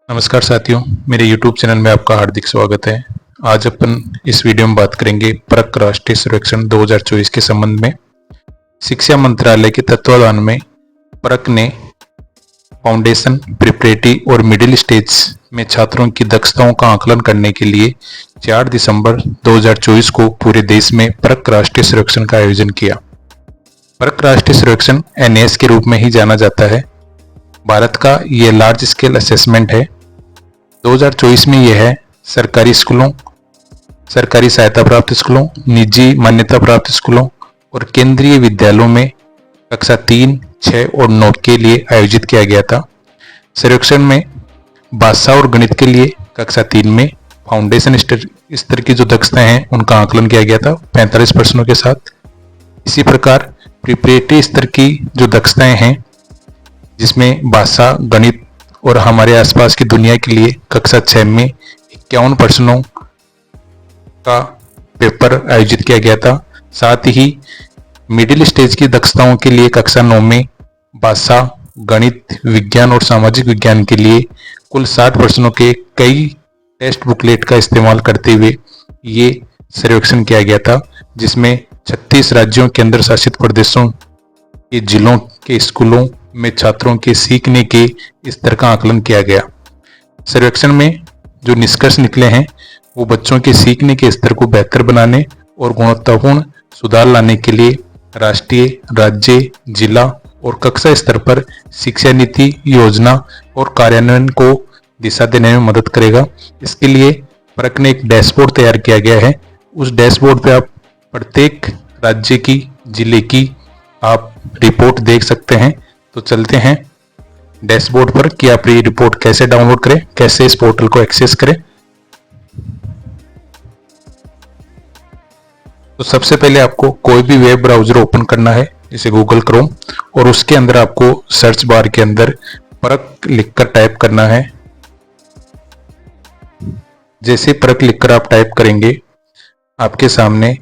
नमस्कार साथियों, मेरे YouTube चैनल में आपका हार्दिक स्वागत है। आज अपन इस वीडियो में बात करेंगे परक राष्ट्रीय सर्वेक्षण 2024 के संबंध में। शिक्षा मंत्रालय के तत्वाधान में परक ने फाउंडेशन, प्रिपरेटरी और मिडिल स्टेज में छात्रों की दक्षताओं का आकलन करने के लिए 4 दिसंबर 2024 को पूरे देश में परक राष्ट्रीय सर्वेक्षण का आयोजन किया। परक राष्ट्रीय सर्वेक्षण NAS के रूप में ही जाना जाता है। भारत का ये लार्ज स्केल असेसमेंट है। 2024 में यह है सरकारी स्कूलों, सरकारी सहायता प्राप्त स्कूलों, निजी मान्यता प्राप्त स्कूलों और केंद्रीय विद्यालयों में कक्षा 3, 6 और 9 के लिए आयोजित किया गया था। सर्वेक्षण में भाषा और गणित के लिए कक्षा 3 में फाउंडेशन स्तर की जो दक्षताएं हैं उनका आकलन किया गया था 45 प्रश्नों के साथ। इसी प्रकार प्रिपरेटरी स्तर की जो दक्षताएं हैं जिसमें भाषा, गणित और हमारे आसपास की दुनिया के लिए कक्षा 6 में 51 प्रश्नों का पेपर आयोजित किया गया था। साथ ही मिडिल स्टेज की दक्षताओं के लिए कक्षा 9 में भाषा, गणित, विज्ञान और सामाजिक विज्ञान के लिए कुल 60 प्रश्नों के कई टेस्ट बुकलेट का इस्तेमाल करते हुए ये सर्वेक्षण किया गया था, जिसमें 36 राज्यों, केंद्र शासित प्रदेशों के जिलों के स्कूलों में छात्रों के सीखने के स्तर का आकलन किया गया। सर्वेक्षण में जो निष्कर्ष निकले हैं वो बच्चों के सीखने के स्तर को बेहतर बनाने और गुणवत्तापूर्ण सुधार लाने के लिए राष्ट्रीय, राज्य, जिला और कक्षा स्तर पर शिक्षा नीति, योजना और कार्यान्वयन को दिशा देने में मदद करेगा। इसके लिए परक ने एक डैशबोर्ड तैयार किया गया है। उस डैशबोर्ड पे आप प्रत्येक राज्य की, जिले की आप रिपोर्ट देख सकते हैं। तो चलते हैं डैशबोर्ड पर कि आप ये रिपोर्ट कैसे डाउनलोड करें, कैसे इस पोर्टल को एक्सेस करें। तो सबसे पहले आपको कोई भी वेब ब्राउजर ओपन करना है, जैसे गूगल क्रोम, और उसके अंदर आपको सर्च बार के अंदर परक लिखकर टाइप करना है। जैसे परक लिखकर आप टाइप करेंगे आपके सामने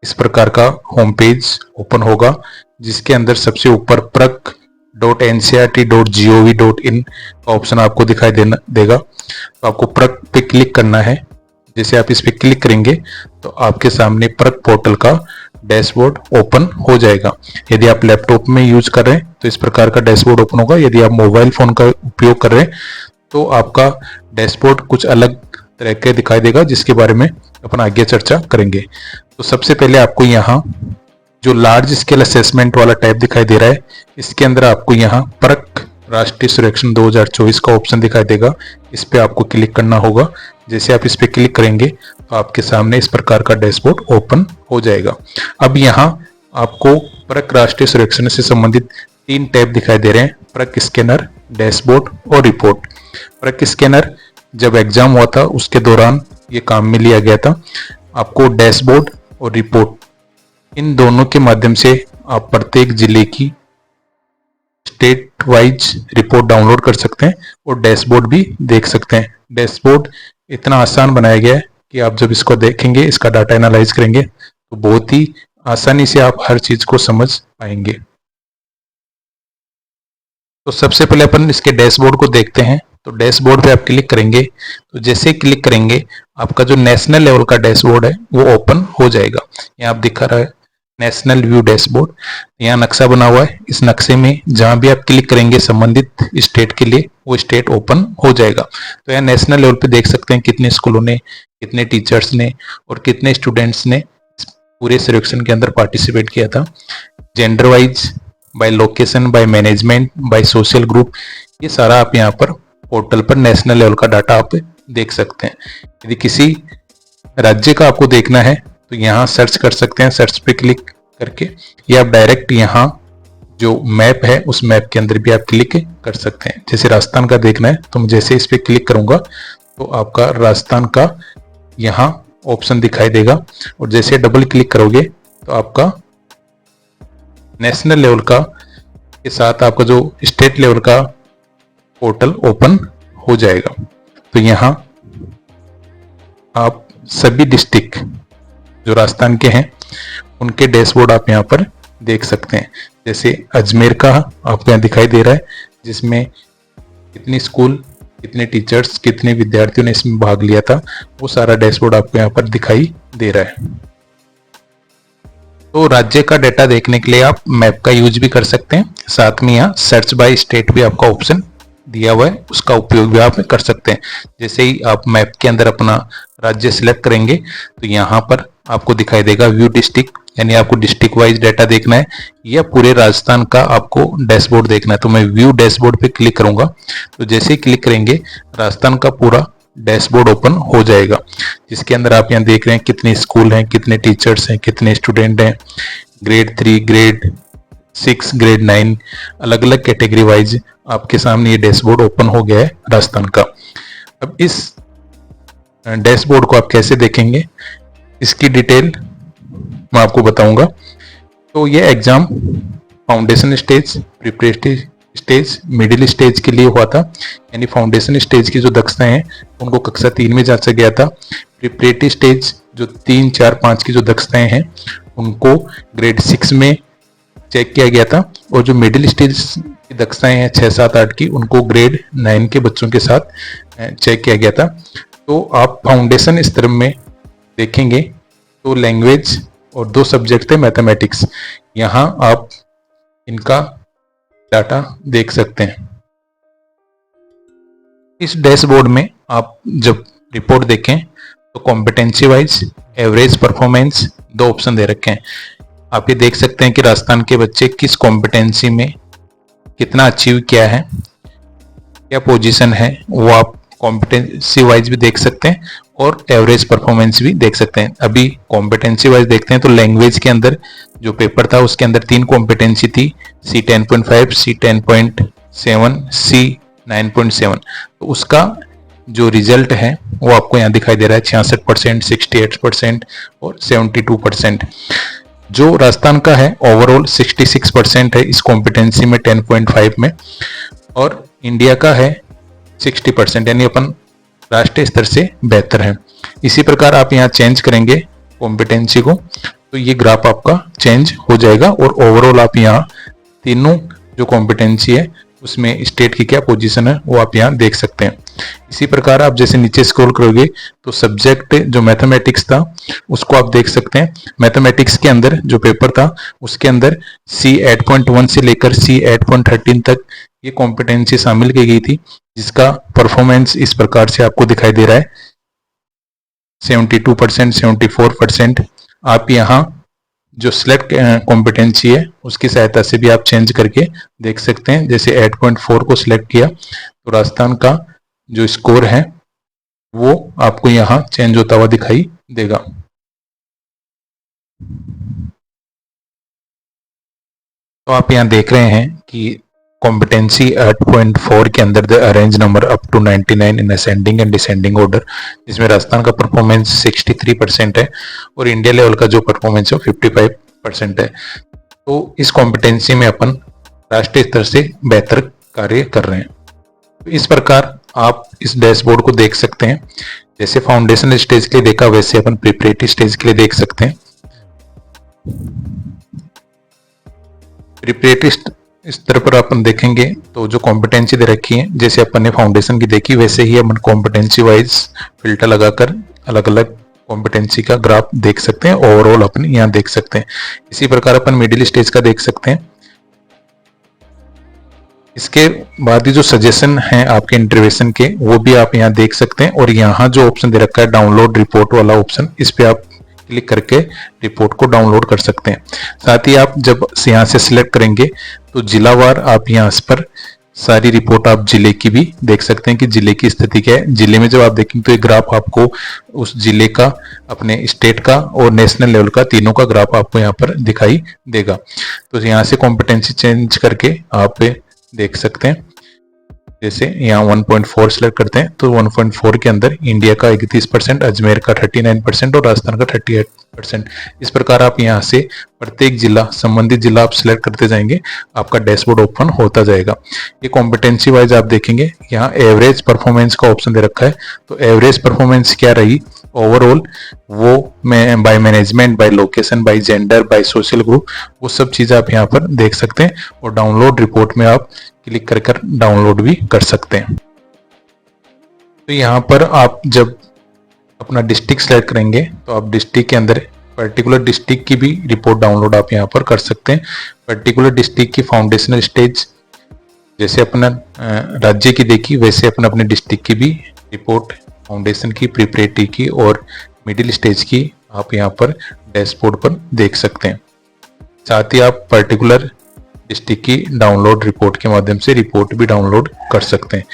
इस प्रकार का होम पेज ओपन होगा, जिसके अंदर सबसे ऊपर perk.ncrt.gov.in का ऑप्शन आपको दिखाई देगा। तो आपको परक पे क्लिक करना है। जैसे आप इस पे क्लिक करेंगे तो आपके सामने परक पोर्टल का डैशबोर्ड ओपन हो जाएगा। यदि आप लैपटॉप में यूज कर रहे हैं तो इस प्रकार का डैशबोर्ड ओपन होगा। यदि आप मोबाइल फोन का उपयोग कर रहे हैं तो आपका डैशबोर्ड कुछ अलग तरह का दिखाई देगा, जिसके बारे में अपन आगे चर्चा करेंगे। तो सबसे पहले आपको यहाँ जो लार्ज स्केल असेसमेंट वाला टैब दिखाई दे रहा है, इसके अंदर आपको यहाँ परक राष्ट्रीय सर्वेक्षण 2024 का ऑप्शन दिखाई देगा। इस पे आपको क्लिक करना होगा। जैसे आप इस पे क्लिक करेंगे तो आपके सामने इस प्रकार का डैशबोर्ड ओपन हो जाएगा। अब यहाँ आपको परक राष्ट्रीय सर्वेक्षण से संबंधित 3 टैब दिखाई दे रहे हैं: परक स्कैनर, डैशबोर्ड और रिपोर्ट। परक स्कैनर जब एग्जाम हुआ था उसके दौरान ये काम में लिया गया था। आपको डैशबोर्ड और रिपोर्ट इन दोनों के माध्यम से आप प्रत्येक जिले की स्टेट वाइज रिपोर्ट डाउनलोड कर सकते हैं और डैशबोर्ड भी देख सकते हैं। डैशबोर्ड इतना आसान बनाया गया है कि आप जब इसको देखेंगे, इसका डाटा एनालाइज करेंगे तो बहुत ही आसानी से आप हर चीज को समझ पाएंगे। तो सबसे पहले अपन इसके डैशबोर्ड को देखते हैं। तो डैशबोर्ड पे आप क्लिक करेंगे तो जैसे क्लिक करेंगे आपका जो नेशनल लेवल का डैशबोर्ड है वो ओपन हो जाएगा। यहाँ आप दिखा रहा है नेशनल व्यू डैशबोर्ड। यहाँ नक्शा बना हुआ है। इस नक्शे में जहां भी आप क्लिक करेंगे संबंधित स्टेट के लिए वो स्टेट ओपन हो जाएगा। तो यहाँ नेशनल लेवल पे देख सकते हैं कितने स्कूलों ने, कितने टीचर्स ने और कितने स्टूडेंट्स ने पूरे सर्वेक्षण के अंदर पार्टिसिपेट किया था। Gender wise, bye location, bye management, bye social group, ये सारा आप यहाँ पर पोर्टल पर नेशनल लेवल का डाटा आप देख सकते हैं। यदि किसी राज्य का आपको देखना है तो यहाँ सर्च कर सकते हैं। सर्च पे क्लिक करके या आप डायरेक्ट यहाँ जो मैप है उस मैप के अंदर भी आप क्लिक कर सकते हैं। जैसे राजस्थान का देखना है तो मैं जैसे इस पे क्लिक करूंगा तो आपका राजस्थान का यहाँ ऑप्शन दिखाई देगा और जैसे डबल क्लिक करोगे तो आपका नेशनल लेवल का के साथ आपका जो स्टेट लेवल का पोर्टल ओपन हो जाएगा। तो यहाँ आप सभी डिस्ट्रिक्ट जो राजस्थान के हैं उनके डैशबोर्ड आप यहाँ पर देख सकते हैं। जैसे अजमेर का आपको यहाँ दिखाई दे रहा है, जिसमें कितनी स्कूल कितने टीचर्स, कितने विद्यार्थियों ने इसमें भाग लिया था, वो सारा डैशबोर्ड आपको यहाँ पर दिखाई दे रहा है। तो राज्य का डेटा देखने के लिए आप मैप का यूज भी कर सकते हैं, साथ में यहाँ सर्च बाय स्टेट भी आपका ऑप्शन दिया हुआ है, उसका उपयोग भी आप कर सकते हैं। जैसे ही आप मैप के अंदर अपना राज्य सिलेक्ट करेंगे तो यहाँ पर आपको दिखाई देगा व्यू डिस्ट्रिक्ट, यानी आपको डिस्ट्रिक्ट वाइज डेटा देखना है या पूरे राजस्थान का आपको डैशबोर्ड देखना है। तो मैं व्यू डैशबोर्ड पे क्लिक करूंगा, तो जैसे ही क्लिक करेंगे राजस्थान का पूरा डैशबोर्ड ओपन हो जाएगा, जिसके अंदर आप यहाँ देख रहे हैं कितने स्कूल हैं, कितने टीचर्स हैं, कितने स्टूडेंट हैं, ग्रेड 3, ग्रेड 6, ग्रेड 9, अलग अलग कैटेगरी वाइज आपके सामने ये डैशबोर्ड ओपन हो गया है राजस्थान का। अब इस डैशबोर्ड को आप कैसे देखेंगे, इसकी डिटेल मैं आपको बताऊंगा। तो ये exam foundation stage, preparatory stage, middle stage के लिए हुआ था, यानी फाउंडेशन स्टेज की जो दक्षताएं हैं उनको कक्षा 3 में जांचा गया था। प्रिपरेटरी स्टेज जो 3, 4, 5 की जो दक्षताएं हैं उनको ग्रेड 6 में चेक किया गया था, और जो मिडिल स्टेज की दक्षताएं हैं 6, 7, 8 की, उनको ग्रेड 9 के बच्चों के साथ चेक किया गया था। तो आप फाउंडेशन स्तर में देखेंगे तो लैंग्वेज और 2 सब्जेक्ट थे मैथमेटिक्स, यहाँ आप इनका डाटा देख सकते हैं। इस डैशबोर्ड में आप जब रिपोर्ट देखें तो competency wise, average performance 2 option दे रखे हैं। आप ये देख सकते हैं कि राजस्थान के बच्चे किस कॉम्पिटेंसी में कितना अचीव किया है, क्या पोजीशन है, वो आप कॉम्पिटेंसी वाइज भी देख सकते हैं और एवरेज परफॉर्मेंस भी देख सकते हैं। अभी कॉम्पिटेंसी वाइज देखते हैं तो लैंग्वेज के अंदर जो पेपर था उसके अंदर 3 कॉम्पिटेंसी थी, C10.5, C10.7, C9.7। तो उसका जो रिजल्ट है वो आपको यहाँ दिखाई दे रहा है 66%, 68% और 72%। जो राजस्थान का है ओवरऑल 66% है इस कॉम्पिटेंसी में 10.5 में, और इंडिया का है 60%, यानी अपन राष्ट्रीय स्तर से बेहतर है। इसी प्रकार आप यहाँ चेंज करेंगे कॉम्पिटेंसी को तो ये ग्राफ आपका चेंज हो जाएगा, और ओवरऑल आप यहाँ तीनों जो कॉम्पिटेंसी है उसमें स्टेट की क्या पोजीशन है वो आप यहाँ देख सकते हैं। इसी प्रकार आप जैसे नीचे स्क्रॉल करोगे तो सब्जेक्ट जो मैथमेटिक्स था उसको आप देख सकते हैं। मैथमेटिक्स के अंदर जो पेपर था उसके अंदर C8.1 से लेकर C8.13 तक ये कॉम्पिटेंसी शामिल की गई थी, जिसका परफॉर्मेंस इस प्रकार से आपको दिखाई दे रहा है 72%, 74%। आप यहाँ जो सिलेक्ट कॉम्पिटेंसी है उसकी सहायता से भी आप चेंज करके देख सकते हैं। जैसे 8.4 को सिलेक्ट किया तो राजस्थान का जो स्कोर है वो आपको यहाँ चेंज होता हुआ दिखाई देगा। तो आप यहाँ देख रहे हैं कि कॉम्पिटेंसी 8.4 के अंदर the arrange number up to 99 in ascending and descending order, जिसमें राजस्थान का परफॉर्मेंस 63% है और इंडिया लेवल का जो परफॉर्मेंस है 55% है। तो इस कॉम्पिटेंसी में अपन राष्ट्रीय स्तर से बेहतर कार्य कर रहे हैं। तो इस प्रकार आप इस डैशबोर्ड को देख सकते हैं। जैसे फाउंडेशन स्टेज के लिए देखा वैसे अपन प्रिपरेटरी स्टेज के लिए देख सकते हैं। प्रिपरेटरी स्तर पर अपन देखेंगे तो जो कॉम्पिटेंसी दे रखी है जैसे अपन ने फाउंडेशन की देखी वैसे ही अपन कॉम्पिटेंसी वाइज फिल्टर लगाकर अलग अलग कॉम्पिटेंसी का ग्राफ देख सकते हैं, ओवरऑल अपन यहाँ देख सकते हैं। इसी प्रकार अपन मिडिल स्टेज का देख सकते हैं। इसके बाद ही जो सजेशन है आपके इंटरवेंशन के वो भी आप यहाँ देख सकते हैं, और यहाँ जो ऑप्शन दे रखा है डाउनलोड रिपोर्ट वाला ऑप्शन, इस पे आप क्लिक करके रिपोर्ट को डाउनलोड कर सकते हैं। साथ ही आप जब यहाँ से सिलेक्ट करेंगे तो जिलावार आप यहाँ पर सारी रिपोर्ट आप जिले की भी देख सकते हैं कि जिले की स्थिति क्या है। जिले में जब आप देखेंगे तो एक ग्राफ आपको उस जिले का, अपने स्टेट का और नेशनल लेवल का, तीनों का ग्राफ आपको यहाँ पर दिखाई देगा। तो यहाँ से कॉम्पिटेंसी चेंज करके आप देख सकते हैं। जैसे यहाँ 1.4 सिलेक्ट करते हैं तो 1.4 के अंदर इंडिया का 31%, अजमेर का 39% और राजस्थान का 38%। इस प्रकार आप यहाँ से प्रत्येक जिला, संबंधित जिला आप सिलेक्ट करते जाएंगे, आपका डैशबोर्ड ओपन होता जाएगा। ये कॉम्पिटेंसी वाइज आप देखेंगे यहाँ एवरेज परफॉर्मेंस का ऑप्शन दे रखा है। तो एवरेज परफॉर्मेंस क्या रही ओवरऑल, वो मैं by management, by location, by gender, by social group, वो सब चीज़ आप यहाँ पर देख सकते हैं, और डाउनलोड रिपोर्ट में आप क्लिक कर डाउनलोड भी कर सकते हैं। तो यहाँ पर आप जब अपना डिस्ट्रिक्ट सेलेक्ट करेंगे तो आप डिस्ट्रिक्ट के अंदर पर्टिकुलर डिस्ट्रिक्ट की भी रिपोर्ट डाउनलोड आप यहाँ पर कर सकते हैं। पर्टिकुलर डिस्ट्रिक्ट की फाउंडेशनल स्टेज जैसे अपना राज्य की देखी, वैसे अपने डिस्ट्रिक्ट की भी रिपोर्ट, फाउंडेशन की, प्रिपरेटरी की और मिडिल स्टेज की आप यहाँ पर डैशबोर्ड पर देख सकते हैं। साथ ही आप पर्टिकुलर डिस्ट्रिक्ट की डाउनलोड रिपोर्ट के माध्यम से रिपोर्ट भी डाउनलोड कर सकते हैं।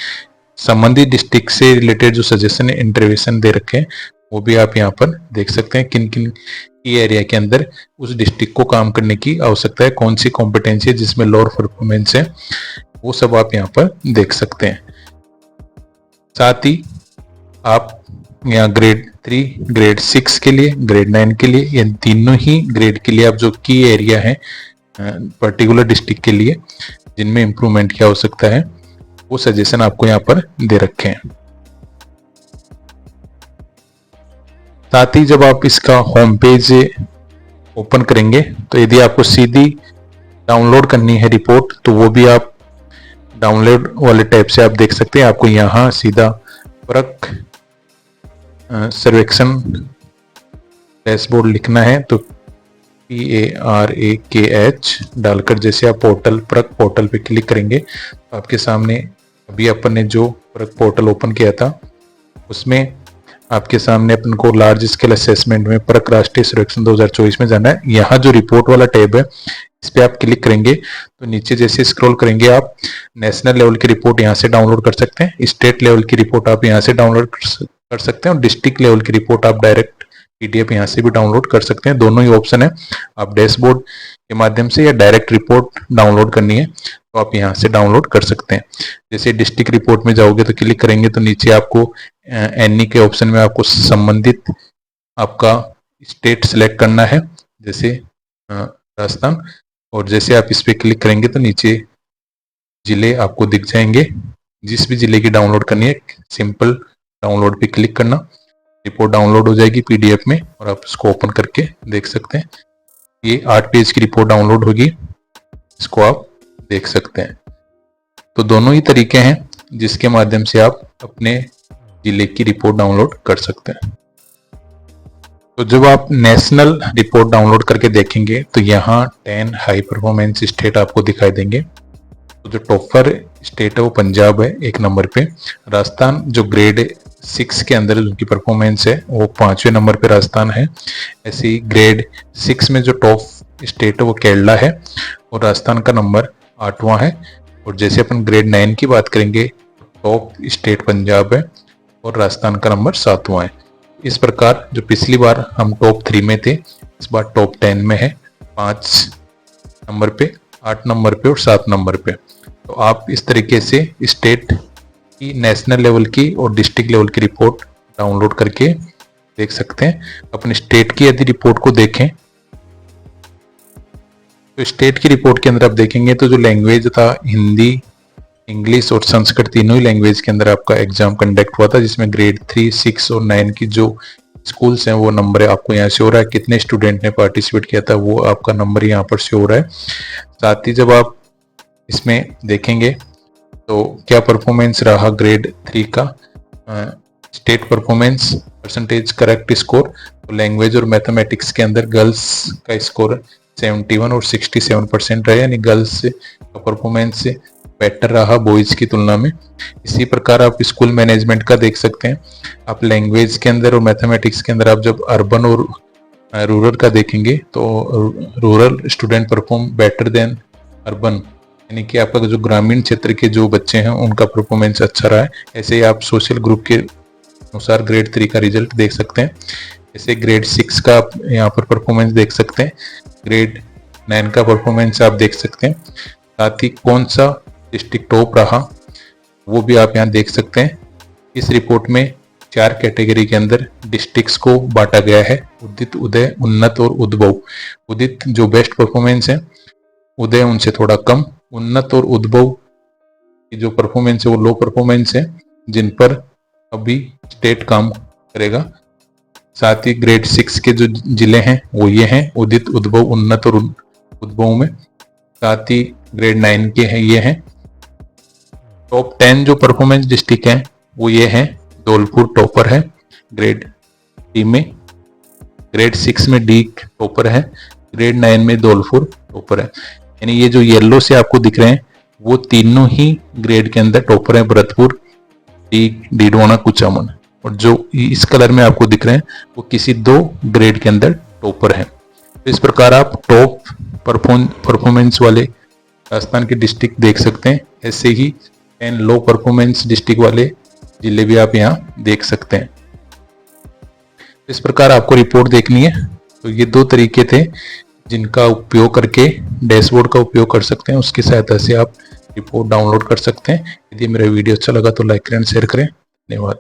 संबंधित डिस्ट्रिक्ट से रिलेटेड जो सजेशन इंटरवेंशन दे रखे हैं वो भी आप यहाँ पर देख सकते हैं। किन किन की एरिया के अंदर उस डिस्ट्रिक्ट को काम करने की आवश्यकता है, कौन सी कॉम्पिटेंसी है जिसमें लोअर परफॉर्मेंस है, वो सब आप यहाँ पर देख सकते हैं। साथ ही आप यहाँ ग्रेड 3, ग्रेड 6 के लिए, ग्रेड 9 के लिए, ये तीनों ही ग्रेड के लिए आप जो की एरिया है पर्टिकुलर डिस्ट्रिक्ट के लिए जिनमें इंप्रूवमेंट की आवश्यकता है वो सजेशन आपको यहाँ पर दे रखे हैं। साथ ही जब आप इसका होम पेज ओपन करेंगे तो यदि आपको सीधी डाउनलोड करनी है रिपोर्ट तो वो भी आप डाउनलोड वाले टैब से आप देख सकते हैं। आपको यहाँ सीधा परख सर्वेक्षण डैशबोर्ड लिखना है तो PARAKH डालकर जैसे आप परख पोर्टल पे क्लिक करेंगे तो आपके सामने अभी अपन ने जो परख पोर्टल ओपन किया था उसमें आपके सामने अपन को लार्ज स्केल असेसमेंट में परख राष्ट्रीय सर्वेक्षण 2024 में जाना है। यहाँ जो रिपोर्ट वाला टैब है इस पे आप क्लिक करेंगे तो नीचे जैसे स्क्रॉल करेंगे आप नेशनल लेवल की रिपोर्ट यहाँ से डाउनलोड कर सकते हैं, स्टेट लेवल की रिपोर्ट आप यहाँ से डाउनलोड कर सकते हैं और डिस्ट्रिक्ट लेवल की रिपोर्ट आप डायरेक्ट PDF यहाँ से भी डाउनलोड कर सकते हैं। दोनों ही ऑप्शन है, आप डैशबोर्ड के माध्यम से या डायरेक्ट रिपोर्ट डाउनलोड करनी है तो आप यहाँ से डाउनलोड कर सकते हैं। जैसे डिस्ट्रिक्ट रिपोर्ट में जाओगे तो क्लिक करेंगे तो नीचे आपको NE के ऑप्शन में आपको संबंधित आपका स्टेट सेलेक्ट करना है, जैसे राजस्थान, और जैसे आप इस पर क्लिक करेंगे तो नीचे जिले आपको दिख जाएंगे। जिस भी जिले की डाउनलोड करनी है सिंपल डाउनलोड पे क्लिक करना, रिपोर्ट डाउनलोड हो जाएगी PDF में और आप इसको ओपन करके देख सकते हैं। ये 8 पेज की रिपोर्ट डाउनलोड होगी, इसको आप देख सकते हैं। तो दोनों ही तरीके हैं जिसके माध्यम से आप अपने जिले की रिपोर्ट डाउनलोड कर सकते हैं। तो जब आप नेशनल रिपोर्ट डाउनलोड करके देखेंगे तो यहाँ 10 हाई परफॉर्मेंस स्टेट आपको दिखाई देंगे। तो जो टॉपर स्टेट है वो पंजाब है 1 नंबर पे। राजस्थान जो ग्रेड 6 के अंदर उनकी परफॉर्मेंस है वो 5वें नंबर पे राजस्थान है। ऐसे ही ग्रेड 6 में जो टॉप स्टेट है वो केरला है और राजस्थान का नंबर 8वां है। और जैसे अपन ग्रेड 9 की बात करेंगे टॉप स्टेट पंजाब है और राजस्थान का नंबर 7वां है। इस प्रकार जो पिछली बार हम टॉप 3 में थे इस बार टॉप 10 में है, 5 नंबर पे, 8 नंबर पे और 7 नंबर पे। तो आप इस तरीके से स्टेट की, नेशनल लेवल की और डिस्ट्रिक्ट लेवल की रिपोर्ट डाउनलोड करके देख सकते हैं। अपने स्टेट की यदि रिपोर्ट को देखें तो स्टेट की रिपोर्ट के अंदर आप देखेंगे तो जो लैंग्वेज था हिंदी, इंग्लिश और संस्कृत तीनों ही लैंग्वेज के अंदर आपका एग्जाम कंडक्ट हुआ था, जिसमें ग्रेड 3, 6 और 9 की जो स्कूल्स हैं वो नंबर आपको यहाँ से हो रहा है। कितने स्टूडेंट ने पार्टिसिपेट किया था वो आपका नंबर यहाँ पर से हो रहा है। साथ ही जब आप इसमें देखेंगे तो क्या परफॉर्मेंस रहा ग्रेड 3 का, state performance percentage correct score, तो लैंग्वेज और मैथमेटिक्स के अंदर गर्ल्स का स्कोर 71 और 67% रहा, यानी गर्ल्स का परफॉर्मेंस बेटर रहा बॉयज की तुलना में। इसी प्रकार आप स्कूल मैनेजमेंट का देख सकते हैं। आप लैंग्वेज के अंदर और मैथमेटिक्स के अंदर आप जब अर्बन और रूरल का देखेंगे तो rural student perform better than urban, यानी कि आपका जो ग्रामीण क्षेत्र के जो बच्चे हैं उनका परफॉर्मेंस अच्छा रहा है। ऐसे ही आप सोशल ग्रुप के अनुसार ग्रेड 3 का रिजल्ट देख सकते हैं। जैसे ग्रेड 6 का आप यहाँ पर परफॉर्मेंस देख सकते हैं, ग्रेड 9 का परफॉर्मेंस आप देख सकते हैं। साथ ही कौन सा डिस्ट्रिक्ट टॉप रहा वो भी आप यहाँ देख सकते हैं। इस रिपोर्ट में 4 कैटेगरी के अंदर डिस्ट्रिक्ट्स को बांटा गया है, उदित, उदय, उन्नत और उद्भव। उदित जो बेस्ट परफॉर्मेंस है, उदय उनसे थोड़ा कम, उन्नत और उद्भव की जो परफॉर्मेंस है वो लो परफॉर्मेंस है, जिन पर अभी स्टेट काम करेगा। साथ ही ग्रेड 6 के जो जिले हैं वो ये हैं, उदित, उद्भव, उन्नत और उद्भव में। साथ ही ग्रेड 9 के हैं ये हैं। टॉप 10 जो परफॉर्मेंस डिस्ट्रिक्ट हैं वो ये हैं, धौलपुर टॉपर है ग्रेड 3 में, ग्रेड 6 में डी टॉपर है, ग्रेड 9 में धौलपुर टॉपर है। यानी ये जो येलो से आपको दिख रहे हैं वो तीनों ही ग्रेड के अंदर टॉपर है, भरतपुर, डीडवाना, कुचामन। और जो इस कलर में आपको दिख रहे हैं वो किसी 2 ग्रेड के अंदर टॉपर है। तो इस प्रकार आप टॉप परफॉर्मेंस वाले राजस्थान के डिस्ट्रिक्ट देख सकते हैं। ऐसे ही 10 लो परफॉर्मेंस डिस्ट्रिक्ट वाले जिले भी आप यहाँ देख सकते हैं। इस प्रकार आपको रिपोर्ट देखनी है तो ये 2 तरीके थे जिनका उपयोग करके डैशबोर्ड का उपयोग कर सकते हैं। उसकी सहायता से आप रिपोर्ट डाउनलोड कर सकते हैं। यदि मेरा वीडियो अच्छा लगा तो लाइक करें, शेयर करें। धन्यवाद।